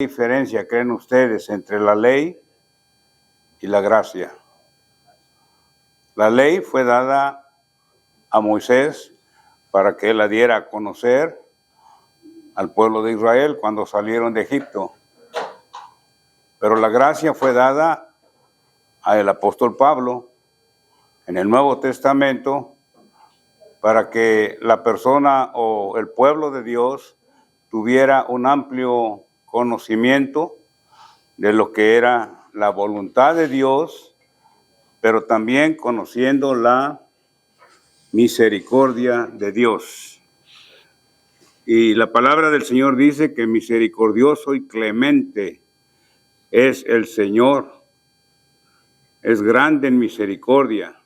diferencia creen ustedes entre la ley y la gracia? La ley fue dada a Moisés para que él la diera a conocer al pueblo de Israel cuando salieron de Egipto. Pero la gracia fue dada al apóstol Pablo en el Nuevo Testamento para que la persona o el pueblo de Dios tuviera un amplio conocimiento de lo que era la voluntad de Dios, pero también conociendo la misericordia de Dios. Y la palabra del Señor dice que misericordioso y clemente es el Señor, es grande en misericordia,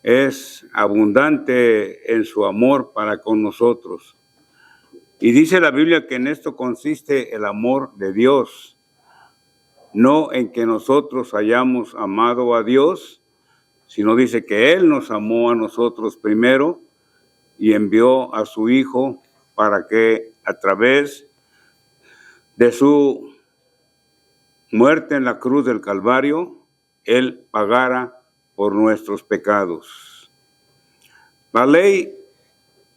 es abundante en su amor para con nosotros. Y dice la Biblia que en esto consiste el amor de Dios, no en que nosotros hayamos amado a Dios, sino dice que Él nos amó a nosotros primero y envió a su Hijo para que a través de su muerte en la cruz del Calvario, Él pagara por nuestros pecados. La ley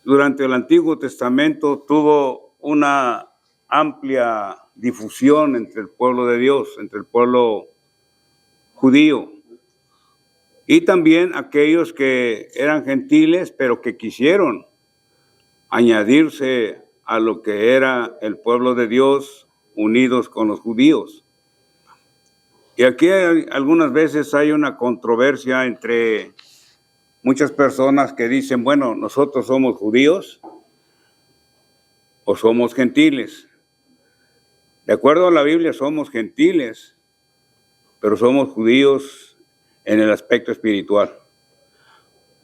durante el Antiguo Testamento tuvo una amplia difusión entre el pueblo de Dios, entre el pueblo judío, y también aquellos que eran gentiles, pero que quisieron añadirse a lo que era el pueblo de Dios, unidos con los judíos. Y aquí algunas veces hay una controversia entre muchas personas que dicen, bueno, nosotros somos judíos o somos gentiles. De acuerdo a la Biblia somos gentiles, pero somos judíos en el aspecto espiritual.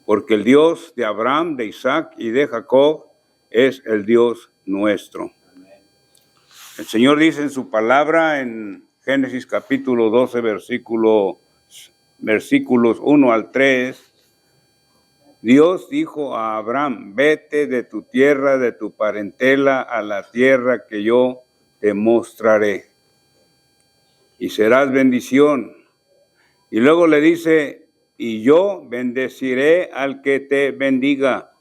Porque el Dios de Abraham, de Isaac y de Jacob es el Dios nuestro. El Señor dice en su palabra en Génesis capítulo 12, versículos 1 al 3, Dios dijo a Abraham, vete de tu tierra, de tu parentela, a la tierra que yo te mostraré, y serás bendición. Y luego le dice, y yo bendeciré al que te bendiga.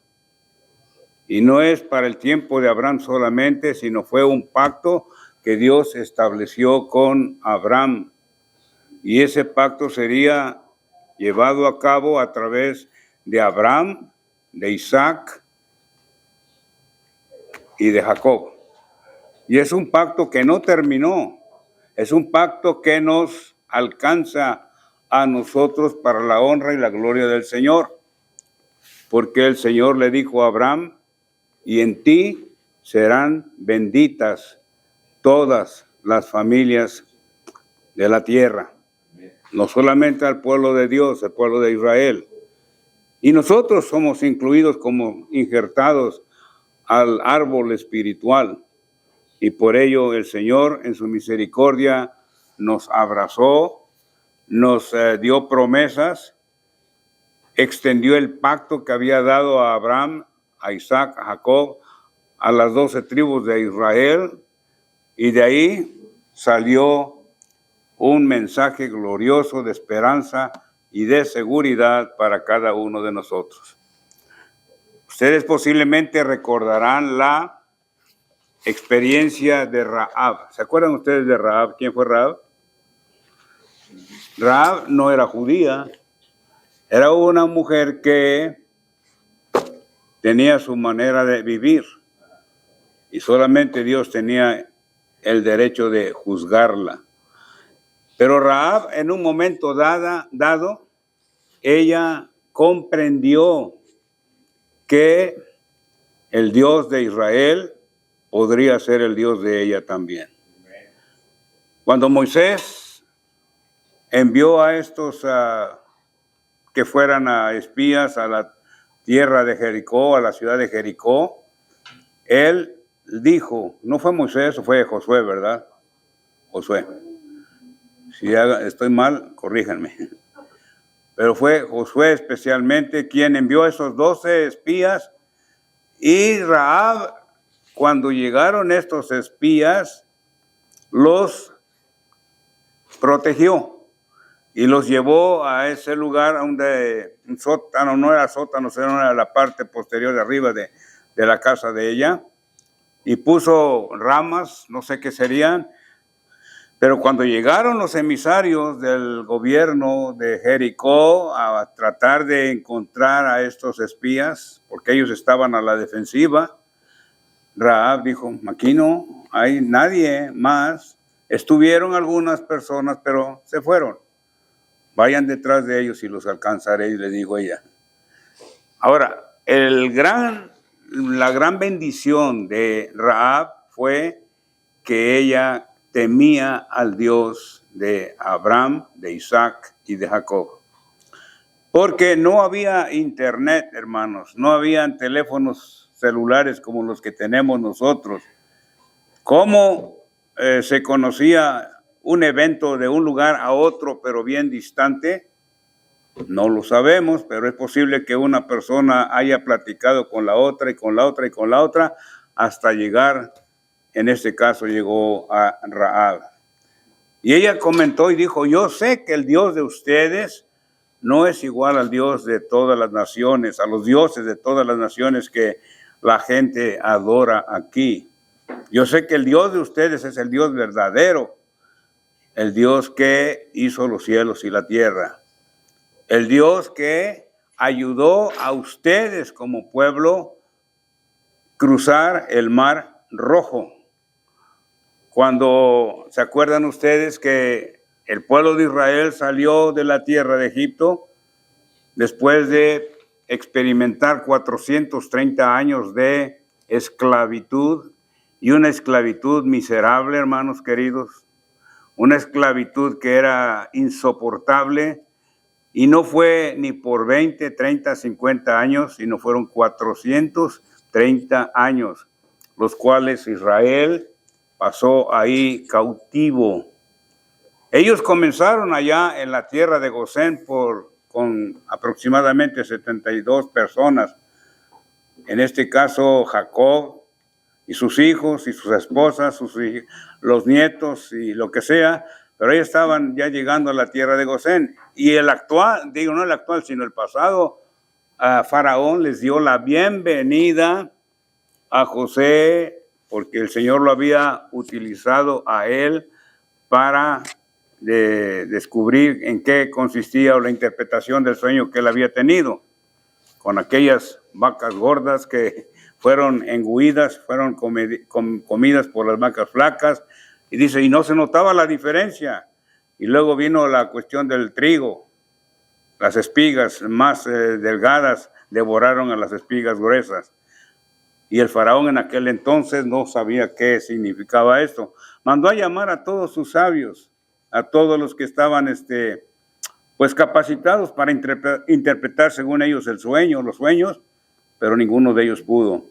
Y no es para el tiempo de Abraham solamente, sino fue un pacto que Dios estableció con Abraham. Y ese pacto sería llevado a cabo a través de Abraham, de Isaac y de Jacob. Y es un pacto que no terminó, es un pacto que nos alcanza a nosotros para la honra y la gloria del Señor. Porque el Señor le dijo a Abraham, y en ti serán benditas todas las familias de la tierra. No solamente al pueblo de Dios, al pueblo de Israel. Y nosotros somos incluidos como injertados al árbol espiritual. Y por ello el Señor en su misericordia nos abrazó, nos dio promesas, extendió el pacto que había dado a Abraham, a Isaac, a Jacob, a las 12 tribus de Israel, y de ahí salió un mensaje glorioso de esperanza y de seguridad para cada uno de nosotros. Ustedes posiblemente recordarán la experiencia de Rahab. ¿Se acuerdan ustedes de Rahab? ¿Quién fue Rahab? Rahab no era judía, era una mujer que tenía su manera de vivir y solamente Dios tenía el derecho de juzgarla. Pero Rahab en un momento dado, ella comprendió que el Dios de Israel podría ser el Dios de ella también. Cuando Moisés envió a estos que fueran a espías a la tierra de Jericó, a la ciudad de Jericó, él dijo, no fue Moisés, fue Josué, ¿verdad? Josué. Si estoy mal, corríjanme. Pero fue Josué especialmente quien envió a esos 12 espías. Y Rahab, cuando llegaron estos espías, los protegió y los llevó a ese lugar donde un sótano, no era sótano, sino era la parte posterior de arriba de la casa de ella, y puso ramas, no sé qué serían, pero cuando llegaron los emisarios del gobierno de Jericó a tratar de encontrar a estos espías, porque ellos estaban a la defensiva, Rahab dijo, aquí no hay nadie más. Estuvieron algunas personas, pero se fueron. Vayan detrás de ellos y los alcanzaréis, le dijo ella. Ahora, la gran bendición de Rahab fue que ella temía al Dios de Abraham, de Isaac y de Jacob. Porque no había internet, hermanos, no habían teléfonos celulares como los que tenemos nosotros. ¿Cómo se conocía un evento de un lugar a otro, pero bien distante? No lo sabemos, pero es posible que una persona haya platicado con la otra y con la otra y con la otra hasta llegar, en este caso llegó a Rahab. Y ella comentó y dijo, yo sé que el Dios de ustedes no es igual al Dios de todas las naciones, a los dioses de todas las naciones que la gente adora aquí. Yo sé que el Dios de ustedes es el Dios verdadero, el Dios que hizo los cielos y la tierra, el Dios que ayudó a ustedes como pueblo cruzar el Mar Rojo. Cuando se acuerdan ustedes que el pueblo de Israel salió de la tierra de Egipto después de experimentar 430 años de esclavitud, y una esclavitud miserable, hermanos queridos, una esclavitud que era insoportable, y no fue ni por 20, 30, 50 años, sino fueron 430 años, los cuales Israel pasó ahí cautivo. Ellos comenzaron allá en la tierra de Gosén con aproximadamente 72 personas. En este caso, Jacob y sus hijos y sus esposas, los nietos y lo que sea, pero ellos estaban ya llegando a la tierra de Gosén. Y el actual, digo no el actual, sino el pasado, Faraón les dio la bienvenida a José, porque el Señor lo había utilizado a él para descubrir en qué consistía la interpretación del sueño que él había tenido, con aquellas vacas gordas que fueron engullidas, fueron comidas por las vacas flacas, y dice, y no se notaba la diferencia. Y luego vino la cuestión del trigo, las espigas más delgadas devoraron a las espigas gruesas. Y el faraón en aquel entonces no sabía qué significaba esto. Mandó a llamar a todos sus sabios, a todos los que estaban pues capacitados para interpretar según ellos los sueños, pero ninguno de ellos pudo.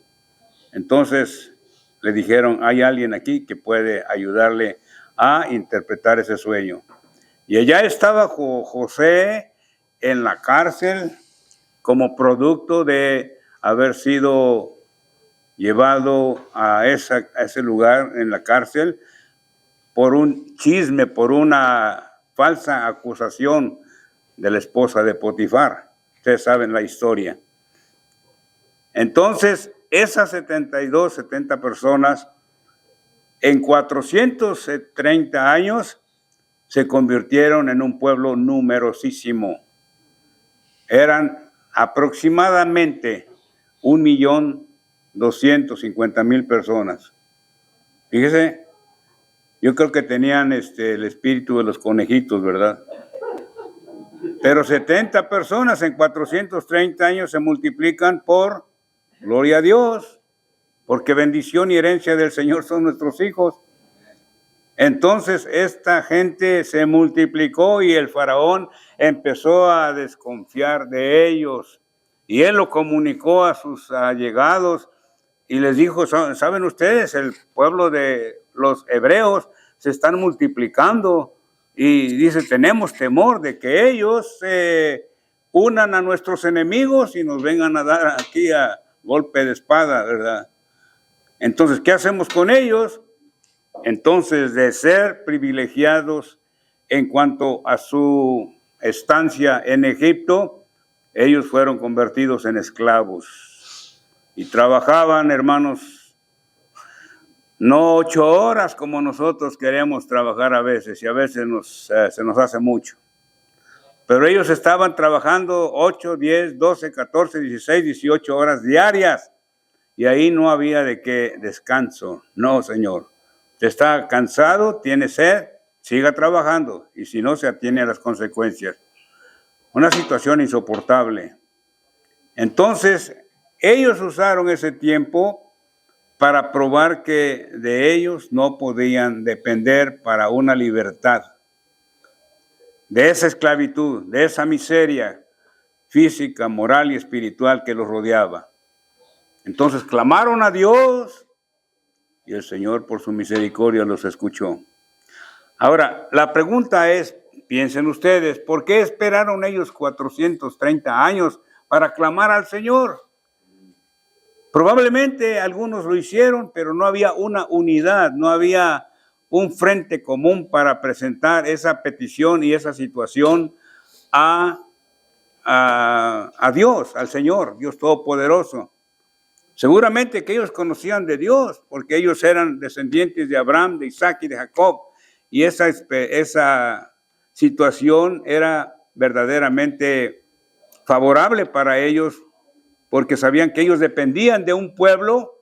Entonces le dijeron, hay alguien aquí que puede ayudarle a interpretar ese sueño. Y allá estaba José en la cárcel como producto de haber sido llevado a ese lugar en la cárcel por un chisme, por una falsa acusación de la esposa de Potifar. Ustedes saben la historia. Entonces, esas 70 personas, en 430 años, se convirtieron en un pueblo numerosísimo. Eran aproximadamente 1.250.000 personas. Fíjese, yo creo que tenían el espíritu de los conejitos, ¿verdad? Pero 70 personas en 430 años se multiplican por, gloria a Dios, porque bendición y herencia del Señor son nuestros hijos. Entonces esta gente se multiplicó y el faraón empezó a desconfiar de ellos. Y él lo comunicó a sus allegados y les dijo, ¿saben ustedes? El pueblo de los hebreos se están multiplicando. Y dice, tenemos temor de que ellos se unan a nuestros enemigos y nos vengan a dar aquí a golpe de espada, ¿verdad? Entonces, ¿qué hacemos con ellos? Entonces, de ser privilegiados en cuanto a su estancia en Egipto, ellos fueron convertidos en esclavos y trabajaban, hermanos, no 8 horas como nosotros queremos trabajar a veces, y a veces se nos hace mucho. Pero ellos estaban trabajando 8, 10, 12, 14, 16, 18 horas diarias, y ahí no había de qué descanso. No, Señor. Usted está cansado, tiene sed, siga trabajando, y si no, se atiene a las consecuencias. Una situación insoportable. Entonces, ellos usaron ese tiempo para probar que de ellos no podían depender para una libertad de esa esclavitud, de esa miseria física, moral y espiritual que los rodeaba. Entonces clamaron a Dios y el Señor por su misericordia los escuchó. Ahora, la pregunta es, piensen ustedes, ¿por qué esperaron ellos 430 años para clamar al Señor? Probablemente algunos lo hicieron, pero no había una unidad, no había un frente común para presentar esa petición y esa situación a Dios, al Señor, Dios Todopoderoso. Seguramente que ellos conocían de Dios, porque ellos eran descendientes de Abraham, de Isaac y de Jacob, y esa situación era verdaderamente favorable para ellos, porque sabían que ellos dependían de un pueblo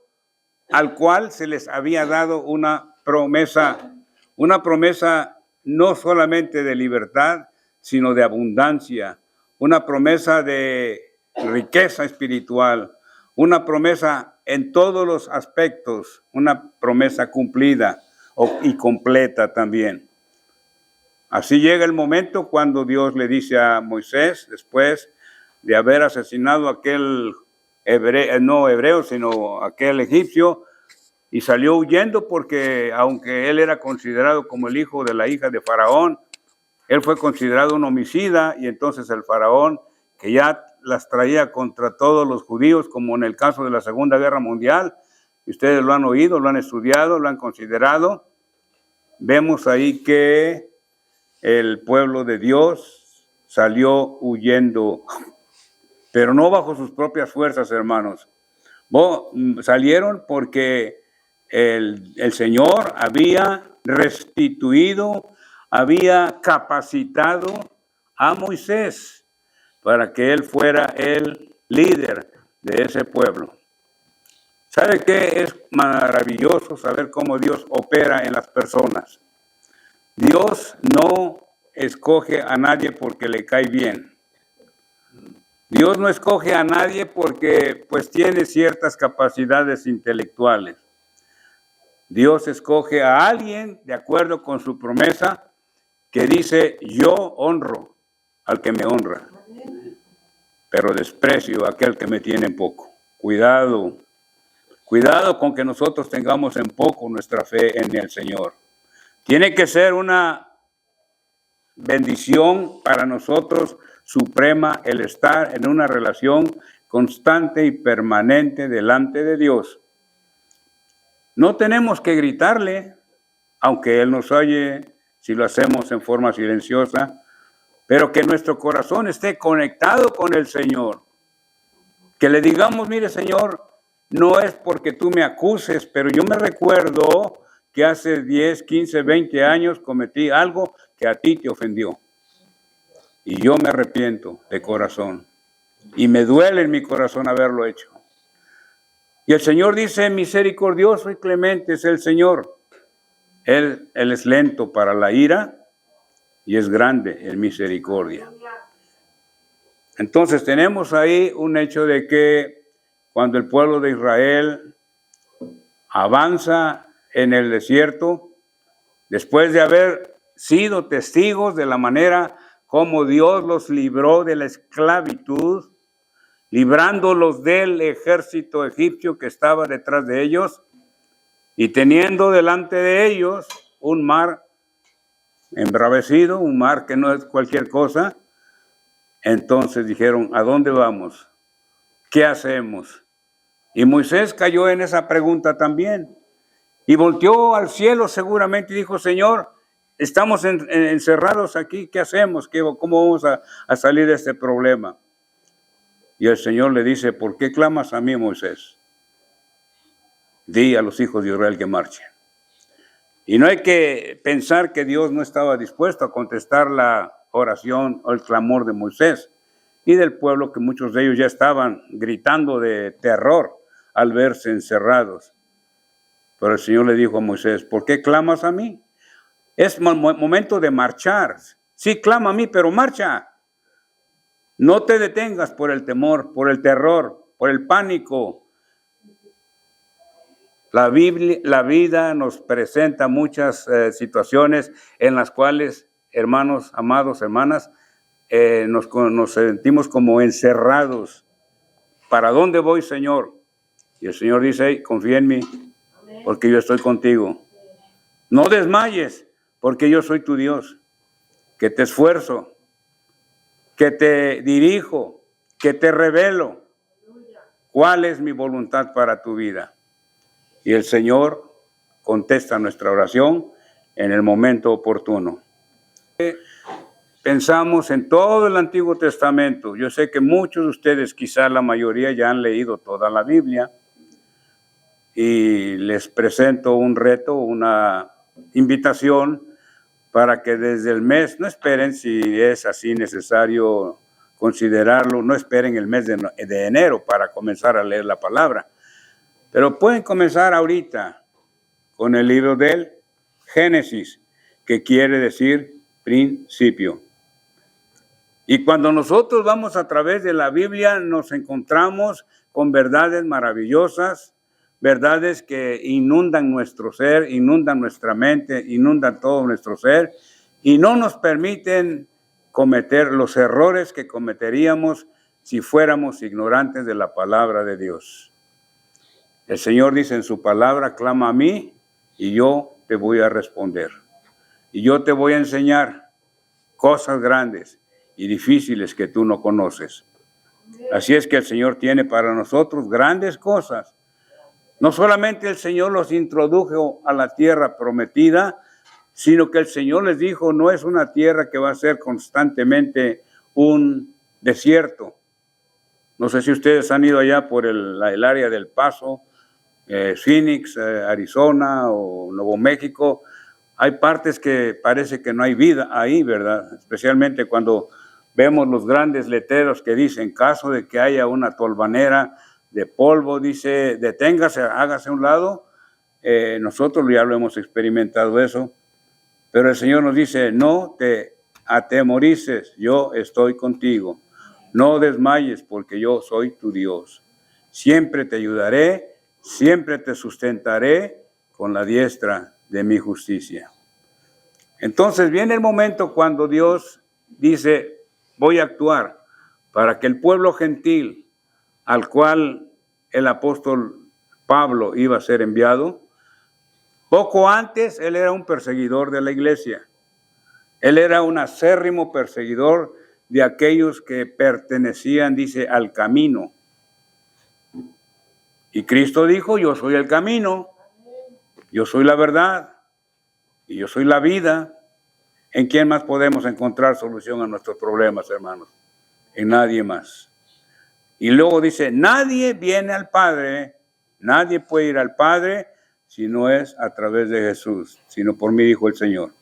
al cual se les había dado una promesa no solamente de libertad, sino de abundancia, una promesa de riqueza espiritual, una promesa en todos los aspectos, una promesa cumplida y completa también. Así llega el momento cuando Dios le dice a Moisés, después de haber asesinado a aquel aquel egipcio, y salió huyendo porque aunque él era considerado como el hijo de la hija de Faraón, él fue considerado un homicida, y entonces el Faraón, que ya las traía contra todos los judíos, como en el caso de la Segunda Guerra Mundial, y ustedes lo han oído, lo han estudiado, lo han considerado, vemos ahí que el pueblo de Dios salió huyendo, pero no bajo sus propias fuerzas, hermanos. Salieron porque el Señor había restituido, había capacitado a Moisés para que él fuera el líder de ese pueblo. ¿Sabe qué? Es maravilloso saber cómo Dios opera en las personas. Dios no escoge a nadie porque le cae bien. Dios no escoge a nadie porque pues tiene ciertas capacidades intelectuales. Dios escoge a alguien de acuerdo con su promesa que dice: yo honro al que me honra, pero desprecio a aquel que me tiene en poco. Cuidado con que nosotros tengamos en poco nuestra fe en el Señor. Tiene que ser una bendición para nosotros suprema el estar en una relación constante y permanente delante de Dios. No tenemos que gritarle, aunque Él nos oye si lo hacemos en forma silenciosa, pero que nuestro corazón esté conectado con el Señor. Que le digamos: mire, Señor, no es porque tú me acuses, pero yo me recuerdo que hace 10, 15, 20 años cometí algo que a ti te ofendió. Y yo me arrepiento de corazón. Y me duele en mi corazón haberlo hecho. Y el Señor dice: misericordioso y clemente es el Señor. Él es lento para la ira y es grande en misericordia. Entonces tenemos ahí un hecho de que cuando el pueblo de Israel avanza en el desierto, después de haber sido testigos de la manera como Dios los libró de la esclavitud, librándolos del ejército egipcio que estaba detrás de ellos, y teniendo delante de ellos un mar embravecido, un mar que no es cualquier cosa, entonces dijeron: ¿a dónde vamos? ¿Qué hacemos? Y Moisés cayó en esa pregunta también. Y volteó al cielo seguramente y dijo, Señor, estamos encerrados aquí, ¿qué hacemos? ¿Cómo vamos a salir de este problema? Y el Señor le dice, ¿por qué clamas a mí, Moisés? Di a los hijos de Israel que marchen. Y no hay que pensar que Dios no estaba dispuesto a contestar la oración o el clamor de Moisés y del pueblo, que muchos de ellos ya estaban gritando de terror al verse encerrados. Pero el Señor le dijo a Moisés, ¿por qué clamas a mí? Es momento de marchar. Sí, clama a mí, pero marcha. No te detengas por el temor, por el terror, por el pánico. La vida nos presenta muchas situaciones en las cuales, hermanos, amados, hermanas, nos sentimos como encerrados. ¿Para dónde voy, Señor? Y el Señor dice, hey, confía en mí, porque yo estoy contigo. No desmayes, porque yo soy tu Dios, que te esfuerzo, que te dirijo, que te revelo cuál es mi voluntad para tu vida. Y el Señor contesta nuestra oración en el momento oportuno. Pensamos en todo el Antiguo Testamento. Yo sé que muchos de ustedes, quizá la mayoría, ya han leído toda la Biblia. Y les presento un reto, una invitación para que desde el mes, no esperen si es así necesario considerarlo, no esperen el mes de enero para comenzar a leer la palabra. Pero pueden comenzar ahorita con el libro del Génesis, que quiere decir principio. Y cuando nosotros vamos a través de la Biblia, nos encontramos con verdades maravillosas, verdades que inundan nuestro ser, inundan nuestra mente, inundan todo nuestro ser y no nos permiten cometer los errores que cometeríamos si fuéramos ignorantes de la palabra de Dios. El Señor dice en su palabra, clama a mí y yo te voy a responder. Y yo te voy a enseñar cosas grandes y difíciles que tú no conoces. Así es que el Señor tiene para nosotros grandes cosas. No solamente el Señor los introdujo a la tierra prometida, sino que el Señor les dijo, no es una tierra que va a ser constantemente un desierto. No sé si ustedes han ido allá por el área del Paso, Phoenix, Arizona o Nuevo México. Hay partes que parece que no hay vida ahí, ¿verdad? Especialmente cuando vemos los grandes letreros que dicen, en caso de que haya una tolvanera de polvo, dice, deténgase, hágase a un lado. Nosotros ya lo hemos experimentado eso, pero el Señor nos dice, no te atemorices, yo estoy contigo. No desmayes, porque yo soy tu Dios. Siempre te ayudaré, siempre te sustentaré con la diestra de mi justicia. Entonces viene el momento cuando Dios dice, voy a actuar para que el pueblo gentil al cual el apóstol Pablo iba a ser enviado, poco antes él era un perseguidor de la iglesia. Él era un acérrimo perseguidor de aquellos que pertenecían, dice, al camino. Y Cristo dijo, yo soy el camino, yo soy la verdad y yo soy la vida. ¿En quién más podemos encontrar solución a nuestros problemas, hermanos? En nadie más. Y luego dice, nadie viene al Padre, nadie puede ir al Padre si no es a través de Jesús, sino por mí, dijo el Señor.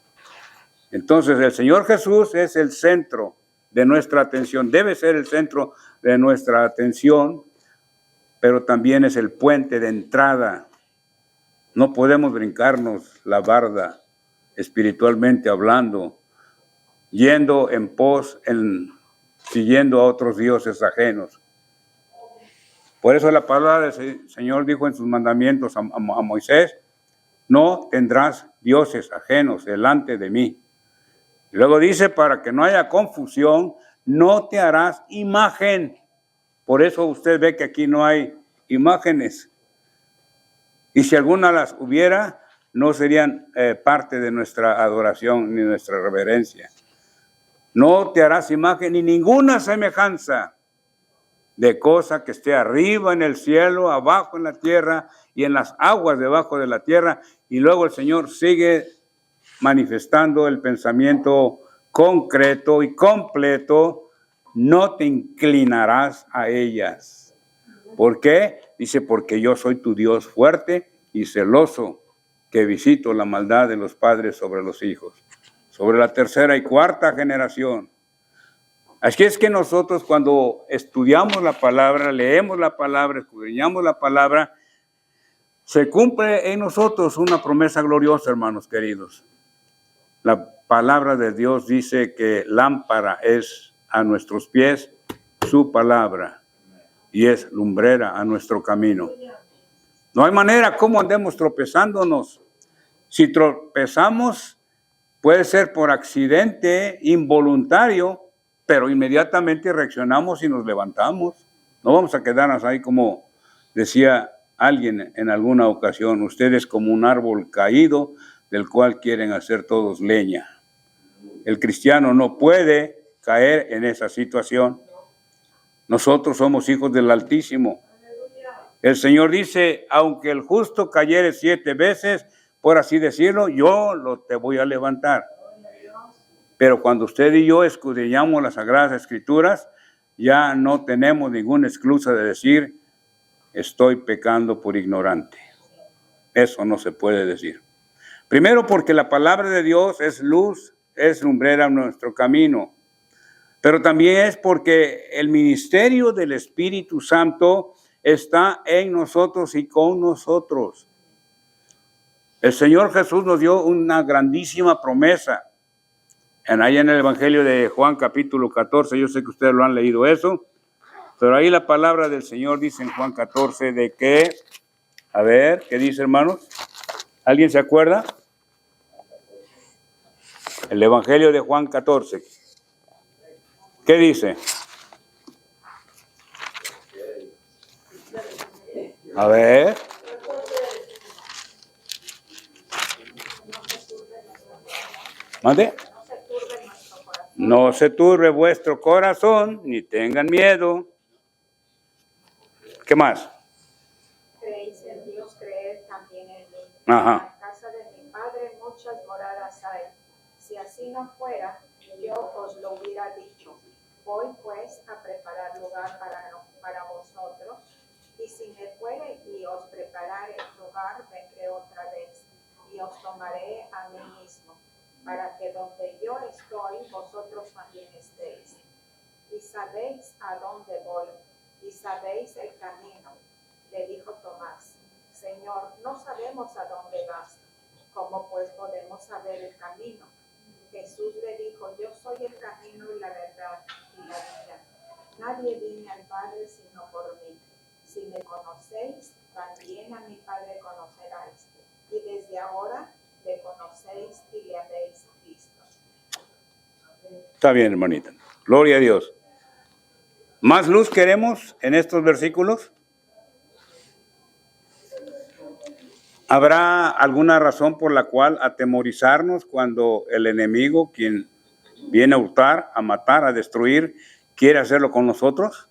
Entonces el Señor Jesús es el centro de nuestra atención, debe ser el centro de nuestra atención, pero también es el puente de entrada. No podemos brincarnos la barda espiritualmente hablando, yendo en pos, siguiendo a otros dioses ajenos. Por eso la palabra del Señor dijo en sus mandamientos a Moisés, no tendrás dioses ajenos delante de mí. Y luego dice, para que no haya confusión, no te harás imagen. Por eso usted ve que aquí no hay imágenes. Y si alguna las hubiera, no serían parte de nuestra adoración ni nuestra reverencia. No te harás imagen ni ninguna semejanza de cosa que esté arriba en el cielo, abajo en la tierra y en las aguas debajo de la tierra. Y luego el Señor sigue manifestando el pensamiento concreto y completo: no te inclinarás a ellas. ¿Por qué? Dice, porque yo soy tu Dios fuerte y celoso, que visito la maldad de los padres sobre los hijos, sobre la tercera y cuarta generación. Así es que nosotros, cuando estudiamos la palabra, leemos la palabra, escudriñamos la palabra, se cumple en nosotros una promesa gloriosa, hermanos queridos. La palabra de Dios dice que lámpara es a nuestros pies su palabra y es lumbrera a nuestro camino. No hay manera como andemos tropezándonos. Si tropezamos, puede ser por accidente involuntario, pero inmediatamente reaccionamos y nos levantamos. No vamos a quedarnos ahí, como decía alguien en alguna ocasión: ustedes como un árbol caído del cual quieren hacer todos leña. El cristiano no puede caer en esa situación. Nosotros somos hijos del Altísimo. El Señor dice: aunque el justo cayere 7 veces, por así decirlo, yo te voy a levantar. Pero cuando usted y yo escudriñamos las Sagradas Escrituras, ya no tenemos ninguna excusa de decir: estoy pecando por ignorante. Eso no se puede decir. Primero, porque la palabra de Dios es luz, es lumbrera en nuestro camino. Pero también es porque el ministerio del Espíritu Santo está en nosotros y con nosotros. El Señor Jesús nos dio una grandísima promesa. Ahí en el Evangelio de Juan capítulo 14, yo sé que ustedes lo han leído eso, pero ahí la palabra del Señor dice en Juan 14 de que, a ver, ¿qué dice, hermanos? ¿Alguien se acuerda? El Evangelio de Juan 14. ¿Qué dice? A ver. ¿Mande? No se turbe vuestro corazón, ni tengan miedo. ¿Qué más? Creéis en Dios, creed también en mí. Ajá. En la casa de mi Padre muchas moradas hay. Si así no fuera, yo os lo hubiera dicho. Voy pues a preparar lugar para vosotros. Y si me fuere y os preparare lugar, vendré otra vez y os tomaré a mí mismo, para que donde yo estoy, vosotros también estéis. Y sabéis a dónde voy, y sabéis el camino. Le dijo Tomás: Señor, no sabemos a dónde vas, ¿cómo pues podemos saber el camino? Jesús le dijo: Yo soy el camino y la verdad y la vida. Nadie viene al Padre sino por mí. Si me conocéis, también a mi Padre conoceráis. Y desde ahora le conocéis y le habéis visto. Está bien, hermanita. Gloria a Dios. ¿Más luz queremos en estos versículos? ¿Habrá alguna razón por la cual atemorizarnos cuando el enemigo, quien viene a hurtar, a matar, a destruir, quiere hacerlo con nosotros?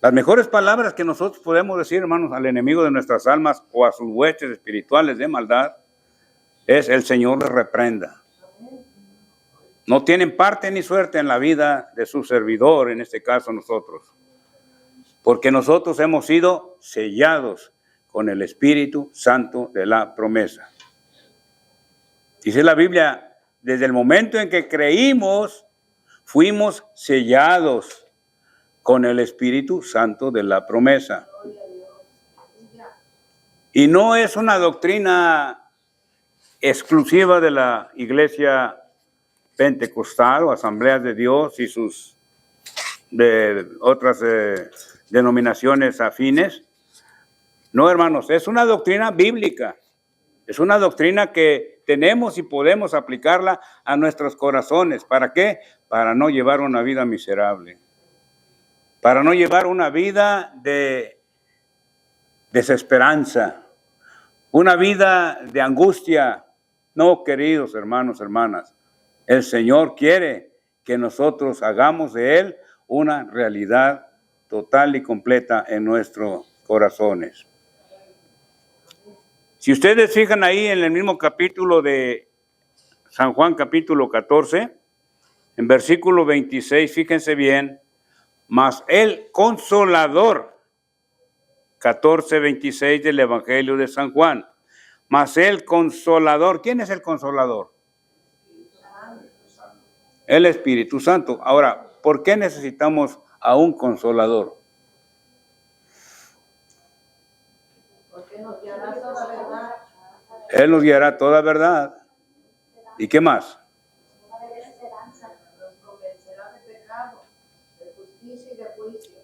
Las mejores palabras que nosotros podemos decir, hermanos, al enemigo de nuestras almas o a sus huestes espirituales de maldad es: el Señor les reprenda. No tienen parte ni suerte en la vida de su servidor, en este caso nosotros, porque nosotros hemos sido sellados con el Espíritu Santo de la promesa. Dice la Biblia: desde el momento en que creímos, fuimos sellados con el Espíritu Santo de la promesa. Y no es una doctrina exclusiva de la Iglesia Pentecostal o Asambleas de Dios y sus de otras denominaciones afines. No, hermanos, es una doctrina bíblica. Es una doctrina que tenemos y podemos aplicarla a nuestros corazones. ¿Para qué? Para no llevar una vida miserable. Para no llevar una vida de desesperanza, una vida de angustia. No, queridos hermanos, hermanas, el Señor quiere que nosotros hagamos de Él una realidad total y completa en nuestros corazones. Si ustedes fijan ahí en el mismo capítulo de San Juan, capítulo 14, en versículo 26, fíjense bien, mas el Consolador, 14:26 del Evangelio de San Juan, mas el Consolador, ¿quién es el Consolador? El Espíritu Santo. Ahora, ¿por qué necesitamos a un Consolador? Porque nos guiará toda verdad. Él nos guiará toda verdad. ¿Y qué más? Nos convencerá de pecado, de justicia y de juicio.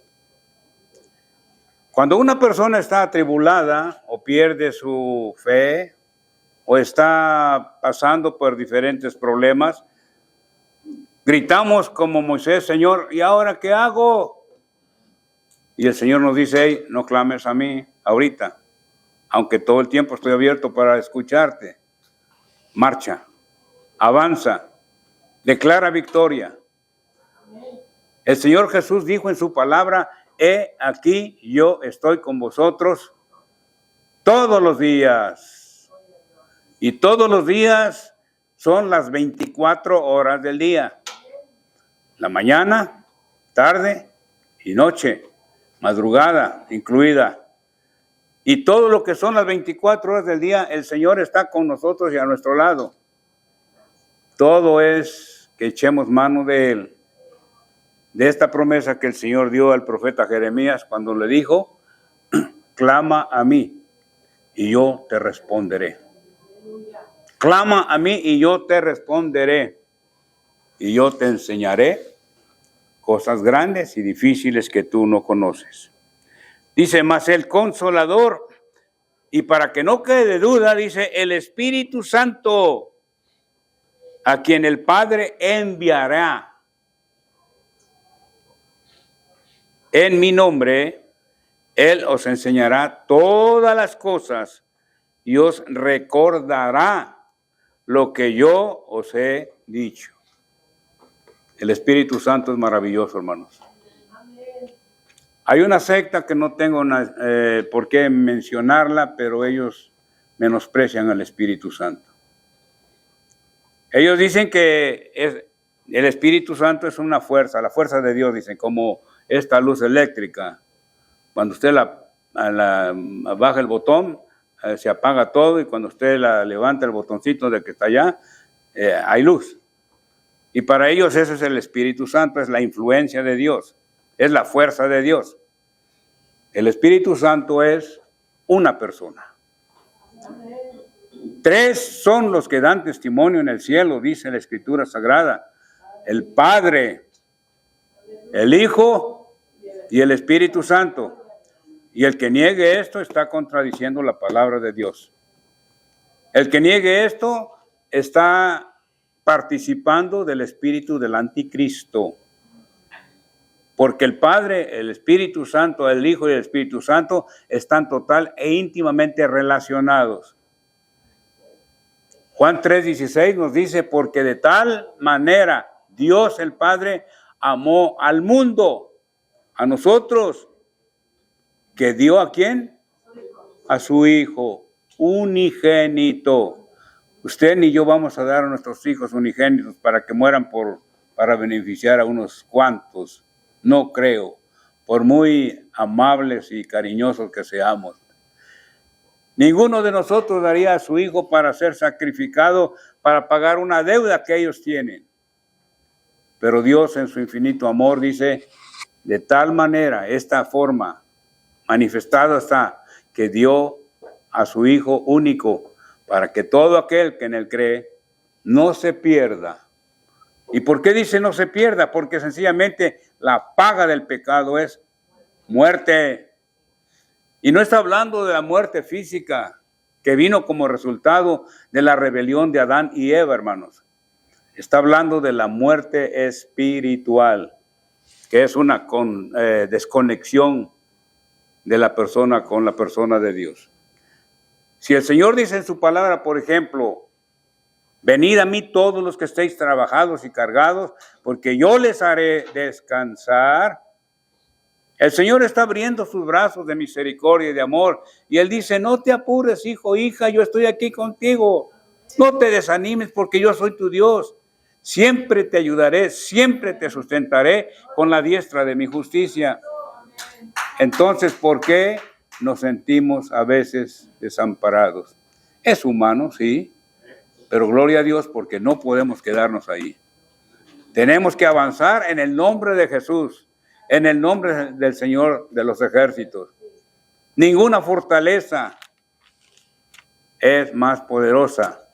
Cuando una persona está atribulada o pierde su fe o está pasando por diferentes problemas, gritamos como Moisés, Señor, ¿y ahora qué hago? Y el Señor nos dice, hey, no clames a mí ahorita, aunque todo el tiempo estoy abierto para escucharte. Marcha, avanza, declara victoria. El Señor Jesús dijo en su palabra, he aquí yo estoy con vosotros todos los días. Y todos los días son las 24 horas del día. La mañana, tarde y noche, madrugada incluida. Y todo lo que son las 24 horas del día, el Señor está con nosotros y a nuestro lado. Todo es que echemos mano de Él. De esta promesa que el Señor dio al profeta Jeremías cuando le dijo, clama a mí y yo te responderé. Clama a mí y yo te responderé. Y yo te enseñaré cosas grandes y difíciles que tú no conoces. Dice, mas el Consolador, y para que no quede duda, dice, el Espíritu Santo, a quien el Padre enviará en mi nombre, Él os enseñará todas las cosas y os recordará lo que yo os he dicho. El Espíritu Santo es maravilloso, hermanos. Hay una secta que no tengo por qué mencionarla, pero ellos menosprecian al Espíritu Santo. Ellos dicen que el Espíritu Santo es una fuerza, la fuerza de Dios, dicen, como esta luz eléctrica. Cuando usted baja el botón, se apaga todo, y cuando usted levanta el botoncito de que está allá, hay luz. Y para ellos ese es el Espíritu Santo, es la influencia de Dios, es la fuerza de Dios. El Espíritu Santo es una persona. 3 son los que dan testimonio en el cielo, dice la Escritura Sagrada. El Padre, el Hijo y el Espíritu Santo. Y el que niegue esto está contradiciendo la palabra de Dios. El que niegue esto está participando del espíritu del anticristo. Porque el Padre, el Espíritu Santo, el Hijo y el Espíritu Santo están total e íntimamente relacionados. Juan 3:16 nos dice, porque de tal manera Dios el Padre amó al mundo, a nosotros, que dio ¿a quién? A su Hijo unigénito. Usted ni yo vamos a dar a nuestros hijos unigénitos para que mueran para beneficiar a unos cuantos. No creo, por muy amables y cariñosos que seamos. Ninguno de nosotros daría a su hijo para ser sacrificado, para pagar una deuda que ellos tienen. Pero Dios en su infinito amor dice, de tal manera, esta forma manifestada está, que dio a su Hijo único, para que todo aquel que en él cree no se pierda. ¿Y por qué dice no se pierda? Porque sencillamente la paga del pecado es muerte. Y no está hablando de la muerte física que vino como resultado de la rebelión de Adán y Eva, hermanos. Está hablando de la muerte espiritual, que es una desconexión de la persona con la persona de Dios. Si el Señor dice en su palabra, por ejemplo, Venid a mí todos los que estéis trabajados y cargados, porque yo les haré descansar. El Señor está abriendo sus brazos de misericordia y de amor. Y Él dice, no te apures, hijo, hija, yo estoy aquí contigo. No te desanimes porque yo soy tu Dios. Siempre te ayudaré, siempre te sustentaré con la diestra de mi justicia. Entonces, ¿por qué nos sentimos a veces desamparados? Es humano, sí, pero gloria a Dios porque no podemos quedarnos ahí. Tenemos que avanzar en el nombre de Jesús, en el nombre del Señor de los ejércitos. Ninguna fortaleza es más poderosa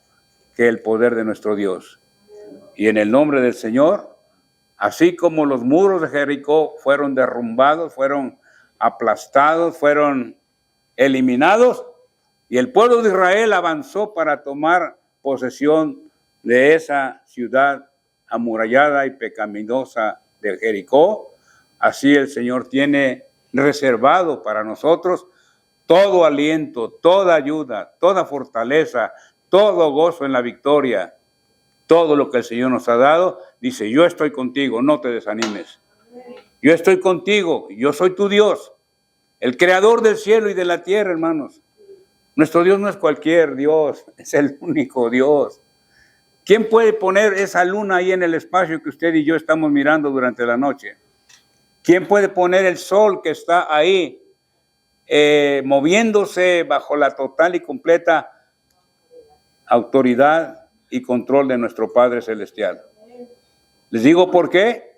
que el poder de nuestro Dios. Y en el nombre del Señor, así como los muros de Jericó fueron derrumbados, fueron aplastados, fueron eliminados, y el pueblo de Israel avanzó para tomar posesión de esa ciudad amurallada y pecaminosa de Jericó, así el Señor tiene reservado para nosotros todo aliento, toda ayuda, toda fortaleza, todo gozo en la victoria. Todo lo que el Señor nos ha dado, dice, yo estoy contigo, no te desanimes. Yo estoy contigo, yo soy tu Dios, el creador del cielo y de la tierra, hermanos. Nuestro Dios no es cualquier Dios, es el único Dios. ¿Quién puede poner esa luna ahí en el espacio que usted y yo estamos mirando durante la noche? ¿Quién puede poner el sol que está ahí moviéndose bajo la total y completa autoridad y control de nuestro Padre Celestial? Les digo por qué.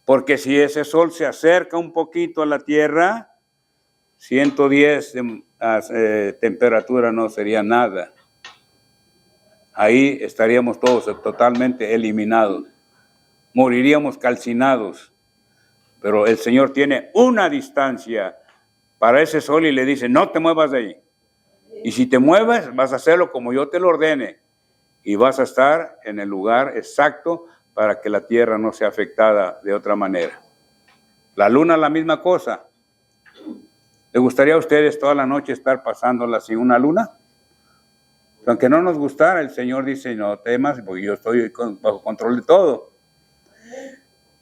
Porque si ese sol se acerca un poquito a la tierra, 110 de temperatura no sería nada. Ahí estaríamos todos totalmente eliminados. Moriríamos calcinados. Pero el Señor tiene una distancia para ese sol y le dice, no te muevas de ahí. Y si te mueves, vas a hacerlo como yo te lo ordene. Y vas a estar en el lugar exacto para que la tierra no sea afectada de otra manera. La luna, la misma cosa. ¿Le gustaría a ustedes toda la noche estar pasándola sin una luna? Aunque no nos gustara, el Señor dice, no temas, porque yo estoy bajo control de todo.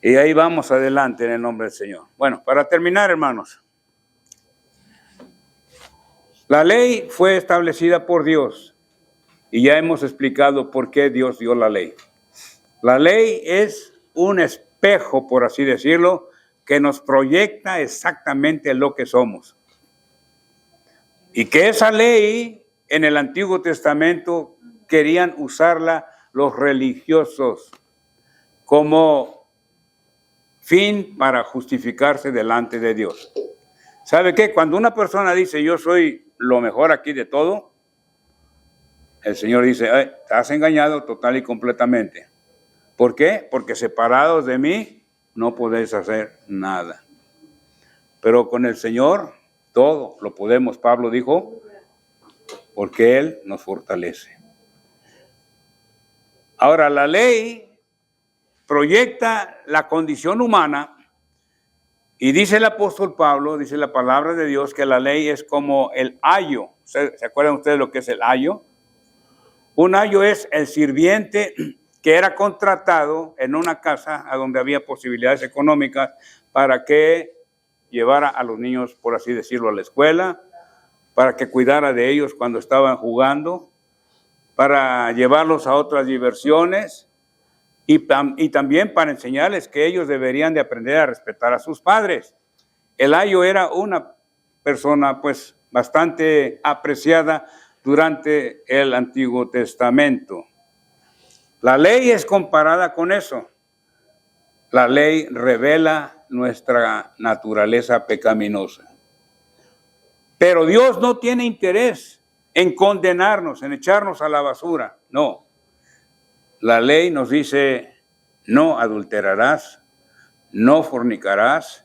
Y ahí vamos adelante en el nombre del Señor. Bueno, para terminar, hermanos. La ley fue establecida por Dios. Y ya hemos explicado por qué Dios dio la ley. La ley es un espejo, por así decirlo, que nos proyecta exactamente lo que somos. Y que esa ley en el Antiguo Testamento querían usarla los religiosos como fin para justificarse delante de Dios. ¿Sabe qué? Cuando una persona dice, yo soy lo mejor aquí de todo, el Señor dice, te has engañado total y completamente. ¿Por qué? Porque separados de mí no podéis hacer nada. Pero con el Señor todo lo podemos, Pablo dijo, porque Él nos fortalece. Ahora, la ley proyecta la condición humana y dice el apóstol Pablo, dice la palabra de Dios, que la ley es como el ayo. ¿Se acuerdan ustedes lo que es el ayo? Un ayo es el sirviente que era contratado en una casa a donde había posibilidades económicas para que llevara a los niños, por así decirlo, a la escuela, para que cuidara de ellos cuando estaban jugando, para llevarlos a otras diversiones y también para enseñarles que ellos deberían de aprender a respetar a sus padres. El ayo era una persona pues bastante apreciada durante el Antiguo Testamento. La ley es comparada con eso. La ley revela nuestra naturaleza pecaminosa. Pero Dios no tiene interés en condenarnos, en echarnos a la basura. No. La ley nos dice, no adulterarás, no fornicarás,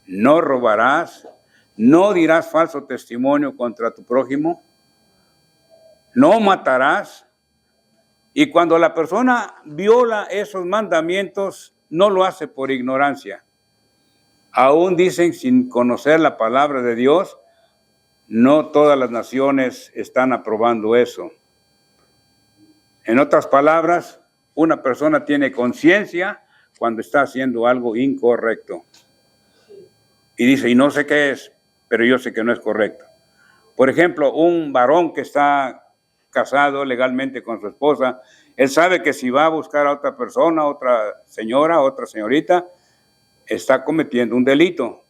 no robarás, no dirás falso testimonio contra tu prójimo, no matarás. Y cuando la persona viola esos mandamientos, no lo hace por ignorancia. Aún dicen sin conocer la palabra de Dios, no todas las naciones están aprobando eso. En otras palabras, una persona tiene conciencia cuando está haciendo algo incorrecto. Y dice, y no sé qué es, pero yo sé que no es correcto. Por ejemplo, un varón que está casado legalmente con su esposa, él sabe que si va a buscar a otra persona, otra señora, otra señorita, está cometiendo un delito.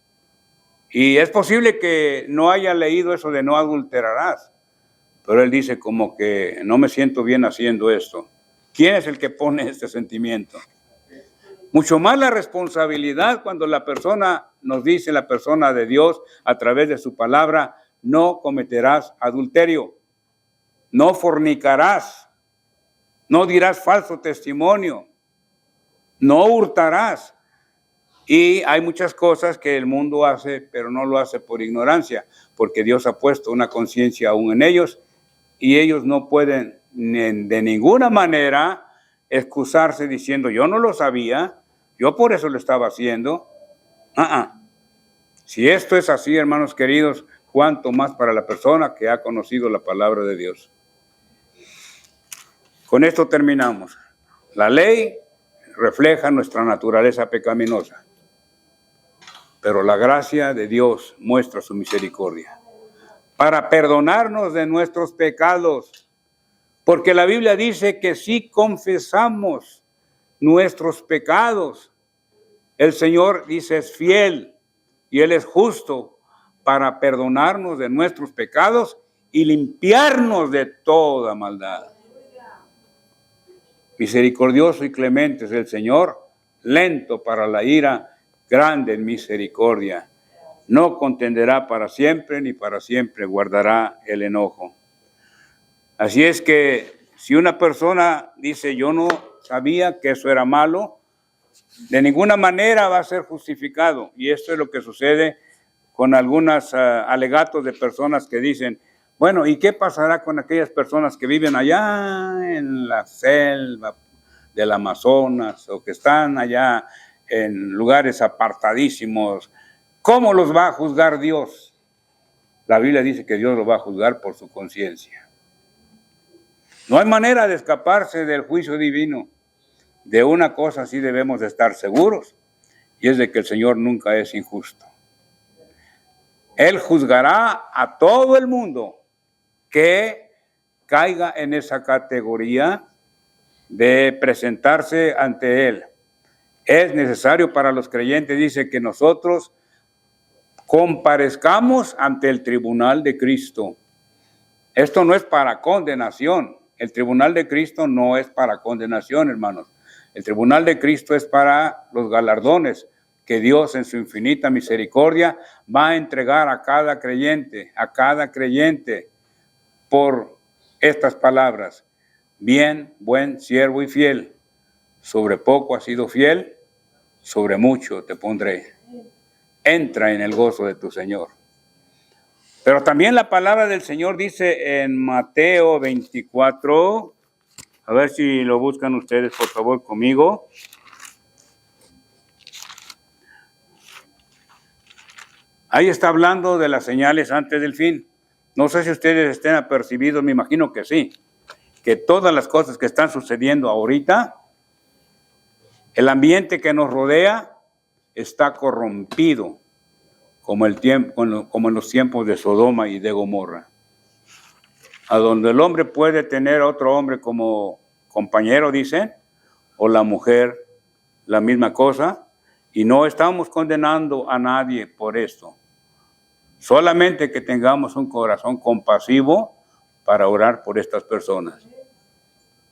Y es posible que no haya leído eso de no adulterarás, pero él dice como que no me siento bien haciendo esto. ¿Quién es el que pone este sentimiento? Mucho más la responsabilidad cuando la persona nos dice, la persona de Dios, a través de su palabra, no cometerás adulterio, no fornicarás, no dirás falso testimonio, no hurtarás. Y hay muchas cosas que el mundo hace, pero no lo hace por ignorancia, porque Dios ha puesto una conciencia aún en ellos y ellos no pueden de ninguna manera excusarse diciendo, yo no lo sabía, yo por eso lo estaba haciendo. Si esto es así, hermanos queridos, cuánto más para la persona que ha conocido la palabra de Dios. Con esto terminamos. La ley refleja nuestra naturaleza pecaminosa, pero la gracia de Dios muestra su misericordia para perdonarnos de nuestros pecados, porque la Biblia dice que si confesamos nuestros pecados, el Señor dice es fiel y Él es justo para perdonarnos de nuestros pecados y limpiarnos de toda maldad. Misericordioso y clemente es el Señor, lento para la ira, grande en misericordia. No contenderá para siempre, ni para siempre guardará el enojo. Así es que si una persona dice, yo no sabía que eso era malo, de ninguna manera va a ser justificado. Y esto es lo que sucede con algunos alegatos de personas que dicen, bueno, ¿y qué pasará con aquellas personas que viven allá en la selva del Amazonas o que están allá en lugares apartadísimos? ¿Cómo los va a juzgar Dios? La Biblia dice que Dios los va a juzgar por su conciencia. No hay manera de escaparse del juicio divino. De una cosa sí debemos de estar seguros, y es de que el Señor nunca es injusto. Él juzgará a todo el mundo que caiga en esa categoría de presentarse ante Él. Es necesario para los creyentes, dice, que nosotros comparezcamos ante el tribunal de Cristo. Esto no es para condenación. El tribunal de Cristo no es para condenación, hermanos. El tribunal de Cristo es para los galardones que Dios en su infinita misericordia va a entregar a cada creyente por estas palabras. Bien, buen siervo y fiel. Sobre poco has sido fiel, sobre mucho te pondré. Entra en el gozo de tu Señor. Pero también la palabra del Señor dice en Mateo 24, a ver si lo buscan ustedes, por favor, conmigo. Ahí está hablando de las señales antes del fin. No sé si ustedes estén apercibidos, me imagino que sí, que todas las cosas que están sucediendo ahorita, el ambiente que nos rodea está corrompido, como en los tiempos de Sodoma y de Gomorra, a donde el hombre puede tener a otro hombre como compañero, dicen, o la mujer, la misma cosa, y no estamos condenando a nadie por esto. Solamente que tengamos un corazón compasivo para orar por estas personas.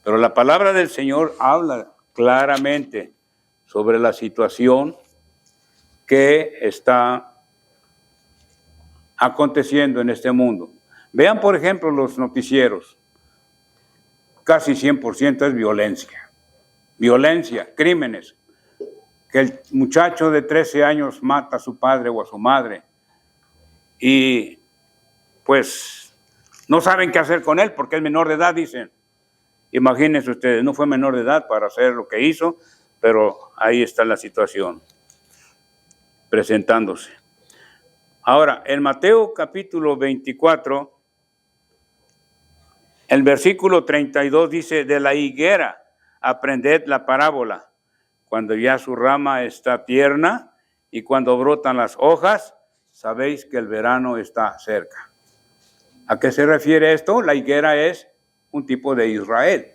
Pero la palabra del Señor habla claramente sobre la situación que está aconteciendo en este mundo. Vean, por ejemplo, los noticieros. Casi 100% es violencia. Violencia, crímenes. Que el muchacho de 13 años mata a su padre o a su madre. Y pues no saben qué hacer con él porque es menor de edad, dicen. Imagínense ustedes, no fue menor de edad para hacer lo que hizo, pero ahí está la situación presentándose. Ahora, en Mateo capítulo 24, El versículo 32 dice, de la higuera aprended la parábola. Cuando ya su rama está tierna y cuando brotan las hojas, sabéis que el verano está cerca. ¿A qué se refiere esto? La higuera es un tipo de Israel.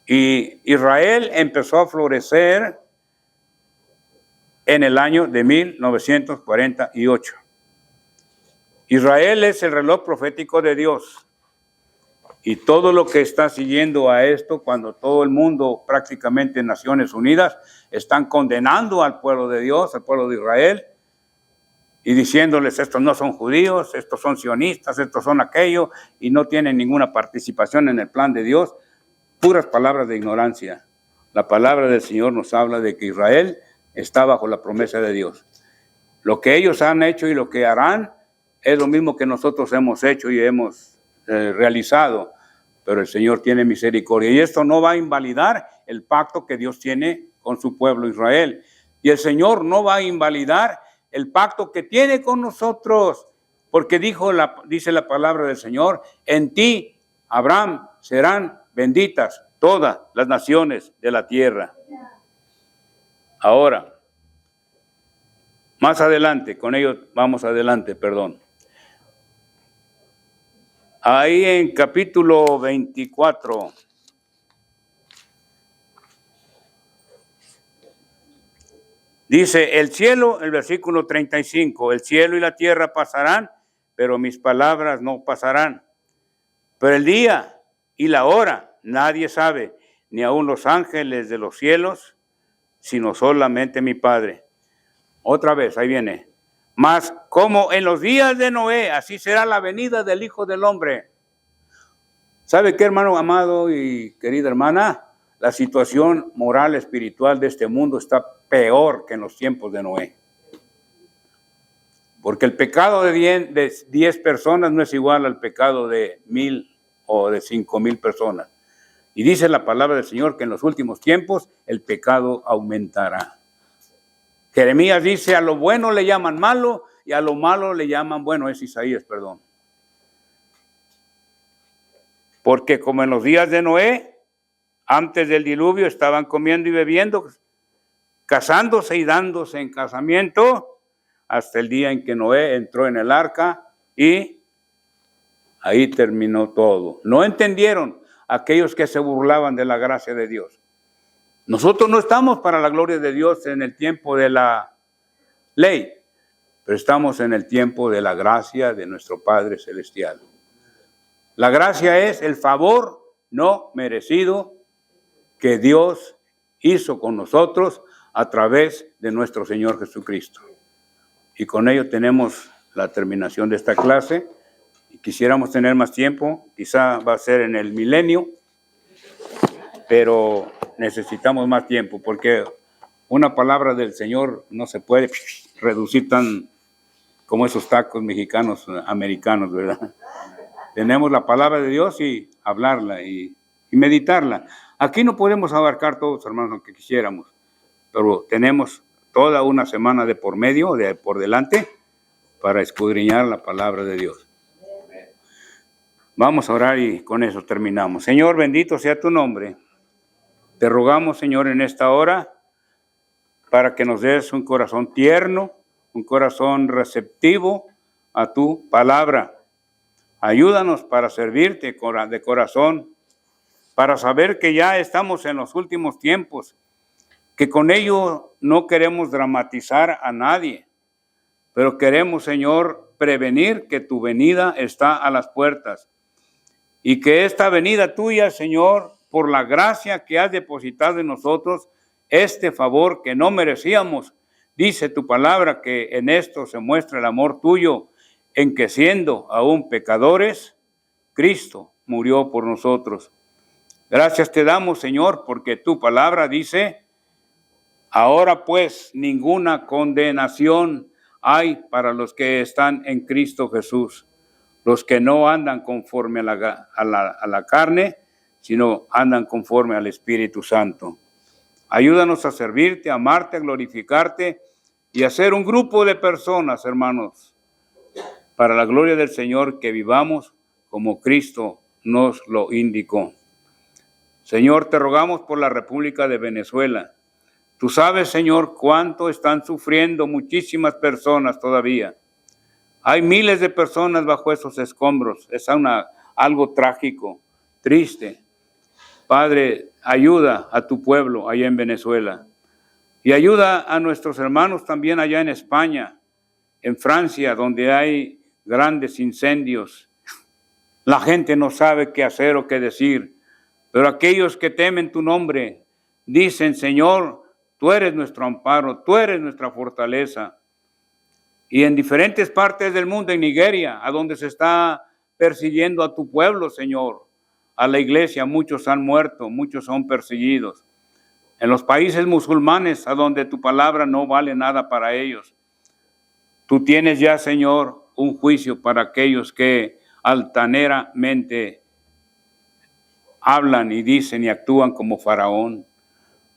Y Israel empezó a florecer en el año de 1948. Israel es el reloj profético de Dios. Y todo lo que está siguiendo a esto, cuando todo el mundo, prácticamente Naciones Unidas, están condenando al pueblo de Dios, al pueblo de Israel, y diciéndoles, estos no son judíos, estos son sionistas, estos son aquello, y no tienen ninguna participación en el plan de Dios, puras palabras de ignorancia. La palabra del Señor nos habla de que Israel está bajo la promesa de Dios. Lo que ellos han hecho y lo que harán es lo mismo que nosotros hemos hecho y hemos realizado, pero el Señor tiene misericordia y esto no va a invalidar el pacto que Dios tiene con su pueblo Israel, y el Señor no va a invalidar el pacto que tiene con nosotros, porque dice la palabra del Señor, en ti, Abraham, serán benditas todas las naciones de la tierra. Ahora, más adelante, con ello vamos adelante, perdón. Ahí en capítulo 24, dice el cielo, el versículo 35, el cielo y la tierra pasarán, pero mis palabras no pasarán. Pero el día y la hora nadie sabe, ni aun los ángeles de los cielos, sino solamente mi Padre. Otra vez, ahí viene. Mas como en los días de Noé, así será la venida del Hijo del Hombre. ¿Sabe qué, hermano amado y querida hermana? La situación moral, espiritual de este mundo está peor que en los tiempos de Noé. Porque el pecado de 10 personas no es igual al pecado de 1000 o de 5000 personas. Y dice la palabra del Señor que en los últimos tiempos el pecado aumentará. Jeremías dice, a lo bueno le llaman malo y a lo malo le llaman bueno. Es Isaías, perdón. Porque como en los días de Noé, antes del diluvio, estaban comiendo y bebiendo, casándose y dándose en casamiento, hasta el día en que Noé entró en el arca y ahí terminó todo. No entendieron aquellos que se burlaban de la gracia de Dios. Nosotros no estamos para la gloria de Dios en el tiempo de la ley, pero estamos en el tiempo de la gracia de nuestro Padre Celestial. La gracia es el favor no merecido que Dios hizo con nosotros a través de nuestro Señor Jesucristo. Y con ello tenemos la terminación de esta clase. Y quisiéramos tener más tiempo, quizá va a ser en el milenio, pero necesitamos más tiempo porque una palabra del Señor no se puede reducir tan como esos tacos mexicanos, americanos, ¿verdad? Tenemos la palabra de Dios y hablarla y meditarla. Aquí no podemos abarcar todos, hermanos, lo que quisiéramos, pero tenemos toda una semana de por medio, por delante, para escudriñar la palabra de Dios. Vamos a orar y con eso terminamos. Señor, bendito sea tu nombre. Te rogamos, Señor, en esta hora, para que nos des un corazón tierno, un corazón receptivo a tu palabra. Ayúdanos para servirte de corazón, para saber que ya estamos en los últimos tiempos, que con ello no queremos dramatizar a nadie, pero queremos, Señor, prevenir que tu venida está a las puertas y que esta venida tuya, Señor, por la gracia que has depositado en nosotros, este favor que no merecíamos, dice tu palabra que en esto se muestra el amor tuyo, en que siendo aún pecadores, Cristo murió por nosotros. Gracias te damos, Señor, porque tu palabra dice, ahora pues ninguna condenación hay para los que están en Cristo Jesús, los que no andan conforme a la carne, sino andan conforme al Espíritu Santo. Ayúdanos a servirte, a amarte, a glorificarte y a ser un grupo de personas, hermanos, para la gloria del Señor, que vivamos como Cristo nos lo indicó. Señor, te rogamos por la República de Venezuela. Tú sabes, Señor, cuánto están sufriendo muchísimas personas todavía. Hay miles de personas bajo esos escombros. Es algo trágico, triste. Padre, ayuda a tu pueblo allá en Venezuela. Y ayuda a nuestros hermanos también allá en España, en Francia, donde hay grandes incendios. La gente no sabe qué hacer o qué decir. Pero aquellos que temen tu nombre dicen, Señor, tú eres nuestro amparo, tú eres nuestra fortaleza. Y en diferentes partes del mundo, en Nigeria, a donde se está persiguiendo a tu pueblo, Señor, a la iglesia, muchos han muerto, muchos son perseguidos. En los países musulmanes, a donde tu palabra no vale nada para ellos, tú tienes ya, Señor, un juicio para aquellos que altaneramente hablan y dicen y actúan como Faraón.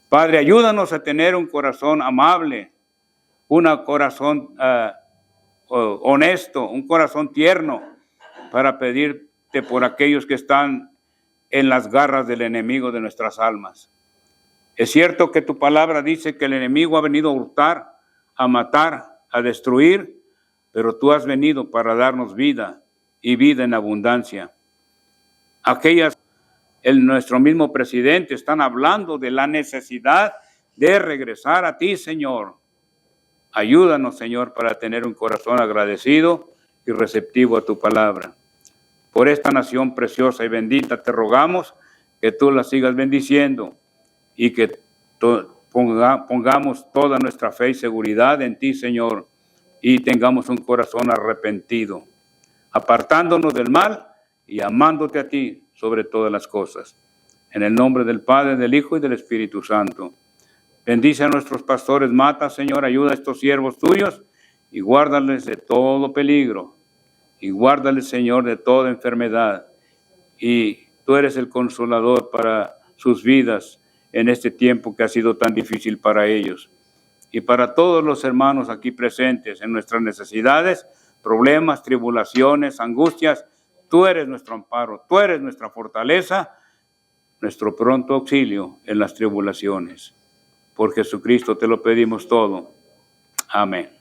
Padre, ayúdanos a tener un corazón amable, un corazón honesto, un corazón tierno, para pedirte por aquellos que están en las garras del enemigo de nuestras almas. Es cierto que tu palabra dice que el enemigo ha venido a hurtar, a matar, a destruir, pero tú has venido para darnos vida y vida en abundancia. Nuestro mismo presidente están hablando de la necesidad de regresar a ti, Señor. Ayúdanos, Señor, para tener un corazón agradecido y receptivo a tu palabra. Por esta nación preciosa y bendita te rogamos que tú la sigas bendiciendo y que pongamos toda nuestra fe y seguridad en ti, Señor, y tengamos un corazón arrepentido, apartándonos del mal y amándote a ti sobre todas las cosas. En el nombre del Padre, del Hijo y del Espíritu Santo. Bendice a nuestros pastores, mata, Señor, ayuda a estos siervos tuyos y guárdales de todo peligro. Y guárdales, Señor, de toda enfermedad. Y tú eres el consolador para sus vidas en este tiempo que ha sido tan difícil para ellos. Y para todos los hermanos aquí presentes en nuestras necesidades, problemas, tribulaciones, angustias, tú eres nuestro amparo, tú eres nuestra fortaleza, nuestro pronto auxilio en las tribulaciones. Por Jesucristo te lo pedimos todo. Amén.